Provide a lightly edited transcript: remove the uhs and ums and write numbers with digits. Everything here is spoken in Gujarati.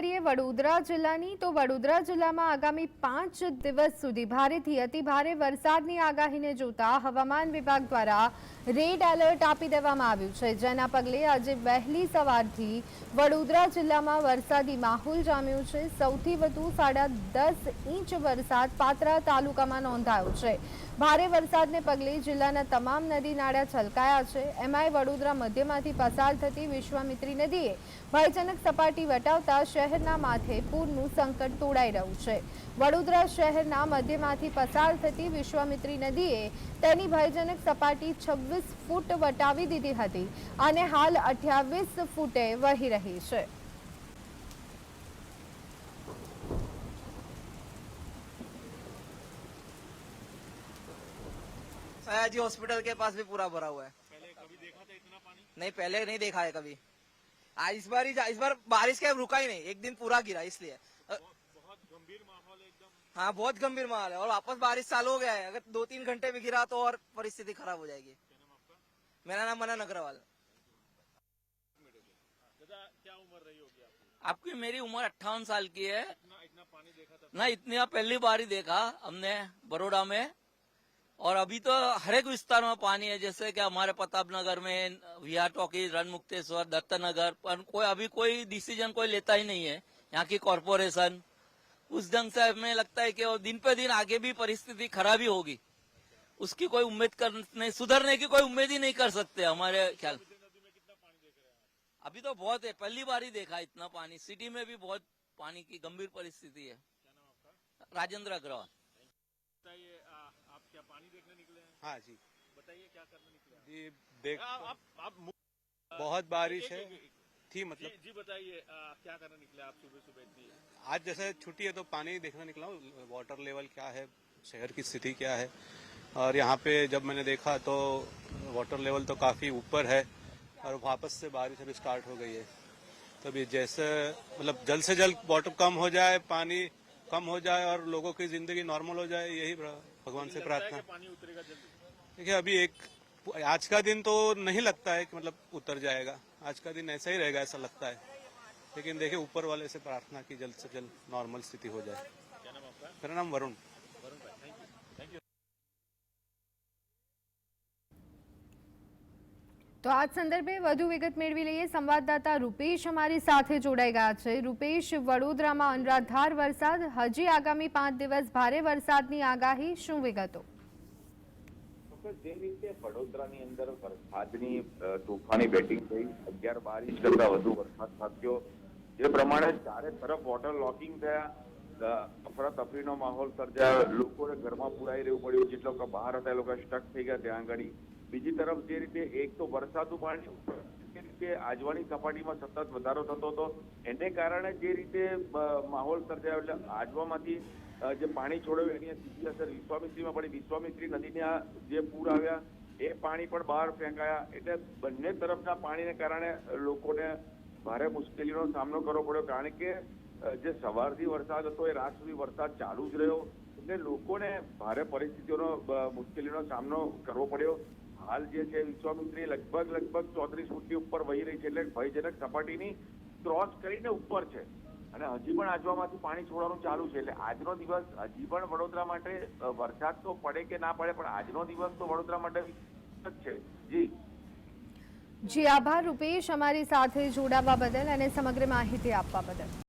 કરીએ વડોદરા જિલ્લાની તો વડોદરા જિલ્લામાં આગામી 5 દિવસ સુધી ભારેથી અતિભારે વરસાદની આગાહીને જોતા હવામાન વિભાગ દ્વારા રેડ એલર્ટ આપી દેવામાં આવ્યું છે, જેના પગલે આજે વહેલી સવારથી વડોદરા જિલ્લામાં વરસાદી માહોલ જામ્યો છે। સૌથી વધુ 10.5 ઇંચ વરસાદ પાત્રા તાલુકામાં નોંધાયો છે। ભારે વરસાદને પગલે જિલ્લાના તમામ નદી નાળા છલકાયા છે। એમાંય વડોદરા મધ્યમાંથી પસાર થતી વિશ્વામિત્રી નદીએ ભયજનક સપાટી વટાવતા શહેરના માથે પૂરનું સંકટ તોડાઈ રહ્યું છે। વડોદરા શહેરના મધ્યમાંથી પસાર થતી વિશ્વામિત્રી નદીએ તેની ભયજનક સપાટી 26 ફૂટ વટાવી દીધી હતી અને હાલ 28 ફૂટે વહી રહી છે। सयाजी हॉस्पिटल के पास भी पूरा भरा हुआ है। पहले कभी देखा था इतना पानी? नहीं, पहले नहीं देखा है कभी। आज इस बार बारिश का रुका ही नहीं, एक दिन पूरा गिरा इसलिए। बहुत गंभीर माहौल है एकदम। हाँ, बहुत गंभीर माहौल है और वापस बारिश चालू हो गया है। अगर 2-3 घंटे भी गिरा तो और परिस्थिति खराब हो जाएगी। क्या नाम आपका? मेरा नाम मनन अग्रवाल। दादा, क्या उम्र रही होगी आपकी? आपकी मेरी उम्र 58 साल की है। इतना पानी देखा था? ना, इतना पहली बार ही देखा हमने बड़ौदा में। और अभी तो हर एक विस्तार में पानी है, जैसे कि हमारे प्रताप नगर में, विहार टॉकी, रण मुक्तेश्वर, दत्त नगर, पर अभी कोई डिसीजन कोई लेता ही नहीं है यहाँ की कॉरपोरेशन। उस ढंग से हमें लगता है कि दिन पे दिन आगे भी परिस्थिति खराब ही होगी, उसकी कोई उम्मीद करने, सुधरने की कोई उम्मीद ही नहीं कर सकते हमारे ख्याल। नदी में कितना पानी देख रहे हैं आप? अभी तो बहुत है, पहली बार ही देखा इतना पानी। सिटी में भी बहुत पानी की गंभीर परिस्थिति है। क्या नाम आपका? राजेंद्र अग्रवाल। बताइए, आप क्या पानी देखने निकले हैं? हाँ जी बताइए क्या करने निकले हैं? जी देख आप बहुत बारिश है थी मतलब जी बताइए, क्या करने निकले आप सुबह सुबह इतनी? आज जैसे छुट्टी है तो पानी देखने निकला हूँ, वाटर लेवल क्या है, शहर की स्थिति क्या है। और यहाँ पे जब मैंने देखा तो वाटर लेवल तो काफ़ी ऊपर है और वापस से बारिश अभी स्टार्ट हो गई है। तो अभी जैसे मतलब जल्द से जल्द वाटर कम हो जाए, पानी कम हो जाए और लोगों की जिंदगी नॉर्मल हो जाए, यही भगवान से प्रार्थना। पानी उतरेगा जल्दी? देखिए अभी आज का दिन तो नहीं लगता है कि मतलब उतर जाएगा, आज का दिन ऐसा ही रहेगा ऐसा लगता है। लेकिन देखिए ऊपर वाले से प्रार्थना की जल्द से जल्द नॉर्मल स्थिति हो जाए। क्या नाम आपका? मेरा नाम वरुण। वरुण भाई, थैंक यू। તો આ સંદર્ભે વધુ વિગત મેળવી લઈએ। સંવાદદાતા રૂપેશ અમારી સાથે જોડાઈ ગયા છે। રૂપેશ, વડોદરામાં અનરાધાર વરસાદ, હજી આગામી 5 દિવસ ભારે વરસાદની આગાહી, શું વિગતો? જે રીતે વડોદરાની અંદર વરસાદની તોફાની બેટિંગ થઈ, 11-12 ઇંચ કરતા વધુ વરસાદ ખાબક્યો, જે પ્રમાણે ચારે તરફ વોટર લોકિંગ થયા, અફરાતફરીનો માહોલ સર્જાયો, લોકોને ઘરમાં પુરાઈ રહેવું પડ્યું, જેટલા લોકો બહાર હતા એ લોકો સ્ટક થઈ ગયા ત્યાં આગળ। બીજી તરફ જે રીતે એક તો વરસાદનું પાણી જે રીતે આજવાની સપાટીમાં સતત વધારો થતો હતો, એને કારણે જે રીતે માહોલ સર્જાયો, એટલે આજવામાંથી જે પાણી છોડાયું એની સીધી અસર વિશ્વામિત્રીમાં પડી। વિશ્વામિત્રી નદીના જે પૂર આવ્યા એ પાણી પણ બહાર ફેંકાયા, એટલે બંને તરફના પાણીને કારણે લોકોને ભારે મુશ્કેલીનો સામનો કરવો પડ્યો, કારણ કે જે સવારથી વરસાદ હતો એ રાત સુધી વરસાદ ચાલુ જ રહ્યો, એટલે લોકોને ભારે પરિસ્થિતિઓનો મુશ્કેલીનો સામનો કરવો પડ્યો। હાલ જે છે વિશ્વામિત્રી લગભગ 34 ફૂટની ઉપર વહી રહી છે, એટલે ભયજનક સપાટીની ક્રોસ કરીને ઉપર છે અને હજી પણ આજવામાંથી પાણી છોડવાનું ચાલુ છે। એટલે આજનો દિવસ હજી પણ વડોદરા માટે વરસાદ તો પડે કે ના પડે, પણ આજનો દિવસ તો વડોદરા માટે જ છે। જી આભાર રૂપેશ, અમારી સાથે જોડાવા બદલ અને સમગ્ર માહિતી આપવા બદલ।